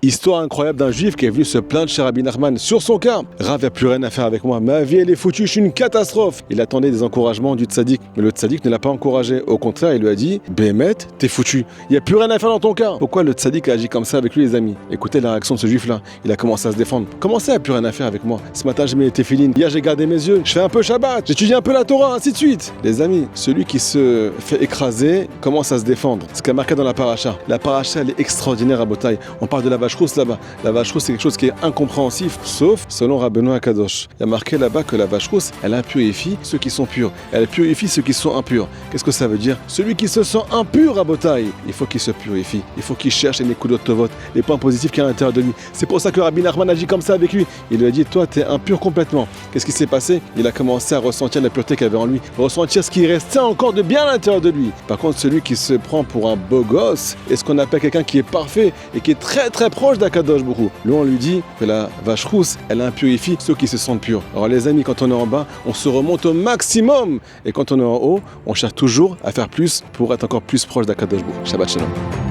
Histoire incroyable d'un juif qui est venu se plaindre chez Rabbi Nachman sur son cas. Rav, n'a plus rien à faire avec moi. Ma vie, elle est foutue, je suis une catastrophe. Il attendait des encouragements du tzaddik. Mais le tzaddik ne l'a pas encouragé. Au contraire, il lui a dit Béhémet, t'es foutu. Il n'y a plus rien à faire dans ton cas. Pourquoi le tzaddik a agi comme ça avec lui, les amis? Écoutez la réaction de ce juif-là. Il a commencé à se défendre. Comment ça, il n'y a plus rien à faire avec moi? Ce matin, j'ai mis les téfilines. Hier, j'ai gardé mes yeux. Je fais un peu Shabbat. J'étudie un peu la Torah, ainsi de suite. Les amis, celui qui se fait écraser commence à se défendre. Ce qui a marqué dans la paracha. La paracha, elle est extraordinaire à Botaï. On parle de la vache rousse là-bas. La vache rousse, c'est quelque chose qui est incompréhensif, sauf selon Rabbeinu Akadosh. Il y a marqué là-bas que la vache rousse, elle impurifie ceux qui sont purs. Elle purifie ceux qui sont impurs. Qu'est-ce que ça veut dire? Celui qui se sent impur à Botaï, il faut qu'il se purifie. Il faut qu'il cherche les Nekudot Tovot, les points positifs qu'il y a à l'intérieur de lui. C'est pour ça que Rabbi Nachman agit comme ça avec lui. Il lui a dit, toi, t'es impur complètement. Qu'est-ce qui s'est passé? Il a commencé à ressentir la pureté qu'il avait en lui, ressentir ce qui restait encore de bien à l'intérieur de lui. Par contre, celui qui se prend pour un beau gosse, est ce qu'on appelle quelqu'un qui est parfait et qui est très très proche d'Akadosh Baruch Hu. Lui, on lui dit que la vache rousse, elle impurifie ceux qui se sentent purs. Alors les amis, quand on est en bas, on se remonte au maximum. Et quand on est en haut, on cherche toujours à faire plus pour être encore plus proche d'Akadosh Baruch Hu. Shabbat Shalom.